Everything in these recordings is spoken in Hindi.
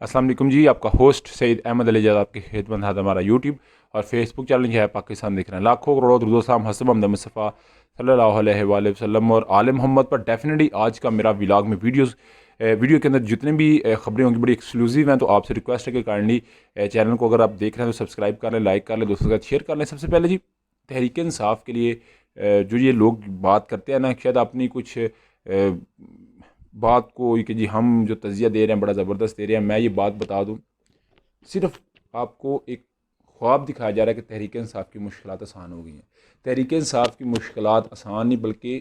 अस्सलाम वालेकुम जी, आपका होस्ट सईद अहमद अली जाद आपकी खिदमत है। हमारा यूट्यूब और फेसबुक चैनल जो है पाकिस्तान दिख रहे हैं। लाखों करोड़ों दुरूद हसब हमद मुस्तफ़ा सल्लल्लाहु अलैहि वसल्लम और आले मोहम्मद पर। डेफिनेटली आज का मेरा व्लॉग में वीडियो के अंदर जितने भी खबरें होंगी बड़ी एक्सक्लूसिव हैं, तो आपसे रिक्वेस्ट है कि काइंडली चैनल को अगर आप देख रहे हैं तो सब्सक्राइब कर लें, लाइक कर लें, दोस्तों के साथ शेयर कर लें। सबसे पहले जी, तहरीक इंसाफ के लिए जो ये लोग बात करते हैं ना, शायद अपनी कुछ बात को कि जी हम जो तज़िया दे रहे हैं बड़ा ज़बरदस्त दे रहे हैं। मैं ये बात बता दूं, सिर्फ आपको एक ख्वाब दिखाया जा रहा है कि तहरीक इंसाफ की मुश्किलात आसान हो गई हैं। तहरीक इंसाफ की मुश्किलात आसान नहीं, बल्कि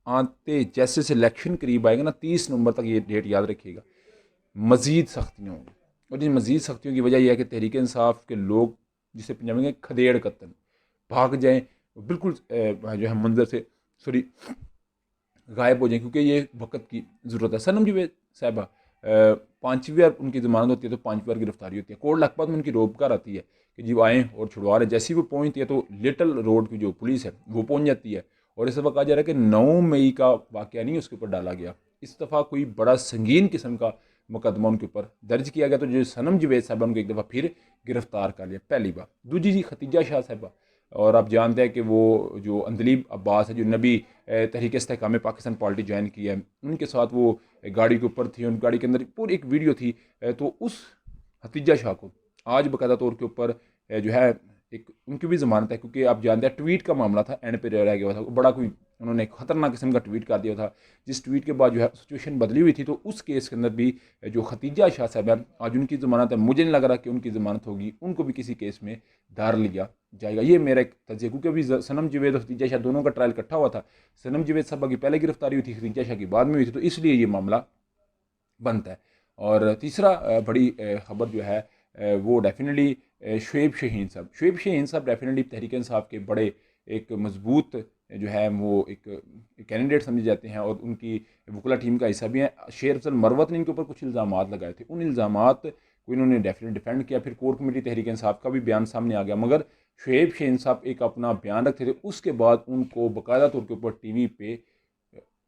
आते जैसे सिलेक्शन करीब आएगा ना, 30 नवंबर तक, ये डेट याद रखिएगा, मज़ीद सख्तियाँ होंगी। और इन मज़ीद सख्तियों की वजह यह है कि तहरीक इंसाफ के लोग, जिसे पंजाबी में खदेड़ कतन, भाग जाएँ, बिल्कुल जो है मंजर से सॉरी गायब हो जाएं, क्योंकि ये वक्त की ज़रूरत है। सनम जावेद साहिबा 5वीं बार उनकी ज़मानत होती है, तो 5वीं बार गिरफ्तारी होती है। कोर्ट लखपत में उनकी रोबकार आती है कि जी वो आएँ और छुड़वा रहे। जैसी वो पहुँचती है तो लिटल रोड की जो पुलिस है वो पहुँच जाती है। और इस दफ़ा कहा जा रहा है कि 9 मई का वाक़या नहीं उसके ऊपर डाला गया, इस दफ़ा कोई बड़ा संगीन किस्म का मुकदमा उनके ऊपर दर्ज किया गया। तो जो सनम जावेद साहबा उनको एक दफ़ा फिर गिरफ्तार कर लिया, पहली बार। दूजी जी खतीजा शाह साहबा, और आप जानते हैं कि वो जो अंदलीब अब्बास है, जो नबी तहरीक इस्तेहकाम पाकिस्तान पार्टी ज्वाइन की है, उनके साथ वो गाड़ी के ऊपर थी, उन गाड़ी के अंदर पूरी एक वीडियो थी। तो उस हतीजा शाह को आज बाकायदा तौर के ऊपर जो है एक उनकी भी ज़मानत है, क्योंकि आप जानते हैं ट्वीट का मामला था, एंड पे रह गया था, बड़ा कोई उन्होंने खतरनाक किस्म का ट्वीट कर दिया था, जिस ट्वीट के बाद जो है सिचुएशन बदली हुई थी। तो उस केस के अंदर भी जो खतीजा शाह साहब है, आज उनकी ज़मानत है। मुझे नहीं लग रहा कि उनकी ज़मानत होगी, उनको भी किसी केस में धार लिया जाएगा। ये मेरा एक तजिया, क्योंकि अभी सनम जावेद और खतीजा शाह दोनों का ट्रायल इकट्ठा हुआ था। सनम जावेद साहबा की पहले गिरफ्तारी हुई थी, खतीजा शाह की बाद में हुई थी, तो इसलिए ये मामला बनता है। और तीसरा बड़ी खबर जो है वो डेफिनेटली शुएब शाहीन साहब डेफिनेटली तहरीक इंसाफ के बड़े एक मजबूत जो है वो एक कैंडिडेट समझे जाते हैं, और उनकी वकुला टीम का हिस्सा भी है। शेर अफजल मरवत ने इनके ऊपर कुछ इल्ज़ाम लगाए थे, उन इल्ज़ाम को इन्होंने डेफिनेटली डिफेंड किया। फिर कोर कमेटी तहरीक इंसाफ का भी बयान सामने आ गया, मगर शुएब शाहीन साहब एक अपना बयान रखते थे। उसके बाद उनको बाकायदा तौर के ऊपर टीवी पे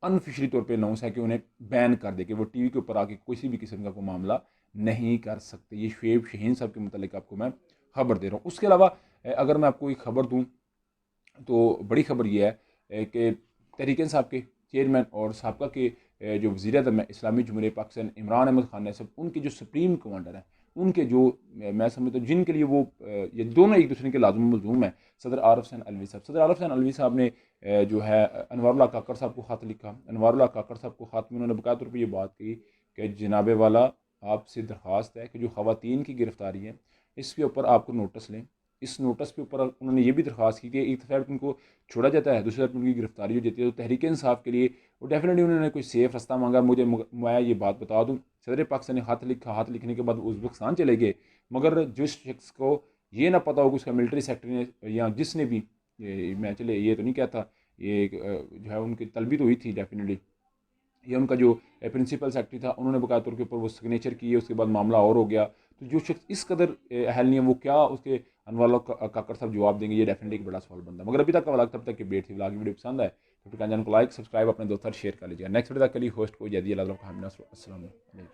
अनऑफिशियली तौर पे अनाउंस है कि उन्हें बैन कर दे, कि वो टीवी के ऊपर आके किसी भी किस्म का कोई मामला नहीं कर सकते। ये शुएब शाहीन साहब के मतलब आपको मैं खबर दे रहा हूँ। उसके अलावा अगर मैं आपको एक खबर दूँ, तो बड़ी खबर यह है कि तहरीक इंसाफ के चेयरमैन और साबका के जो वज़ीर आज़म है इस्लामी जमहूरियत पाकिस्तान, इमरान अहमद खान साहब, उनके जो सुप्रीम कमांडर हैं, उनके जो मैं समझता हूँ जिनके लिए वो ये दोनों एक दूसरे के लाज़िम मलज़ूम हैं, सदर आरिफ हुसैन अलवी साहब। सदर आरिफ हुसैन अलवी साहब ने जो है अनवारुल्लाह काकड़ साहब को ख़त लिखा। अनवारुल्लाह काकड़ साहब को ख़त में उन्होंने बाकायदा तौर पर ये बात कही कि जनाब वाला, आपसे दरख्वास्त है कि जो ख़वातीन की गिरफ़्तारी है इसके ऊपर आपको नोटिस लें। इस नोटिस के ऊपर उन्होंने ये भी दरख्वास्त की कि एक साइड उनको छोड़ा जाता है, दूसरी साइड उनकी गिरफ्तारी हो जाती है। तो तहरीक इंसाफ के लिए वो डेफिनेटली उन्होंने कोई सेफ रास्ता मांगा। मैं ये बात बता दूँ, सदर पाकिस्तान ने हाथ लिखा, हाथ लिखने के बाद उज़्बेकिस्तान चले गए, मगर जिस शख्स को ये ना पता हो कि उसका मिलिट्री सेक्रेटरी ने या जिसने भी मैं चले ये तो नहीं कहता, ये जो है उनकी तलबी तो हुई थी डेफिनेटली, या उनका जो प्रिंसिपल सेक्रेटरी था, उन्होंने बकाया तौर के ऊपर वो सिग्नेचर किए, उसके बाद मामला और हो गया। तो जो शख्स इस कदर अहल नहीं है, वो क्या उसके अनवाला काकर साहब जवाब देंगे, ये डेफिनेटली एक बड़ा सवाल बनता है। मगर अभी तक का वाला तब तक की बेट थी। वीडियो पसंद आए तो चैनल को लाइक सब्सक्राइब अपने दोस्तों शेयर कर लीजिए। नेक्स्ट वीडियो तक के लिए होस्ट को जदी अल्लाह का हम।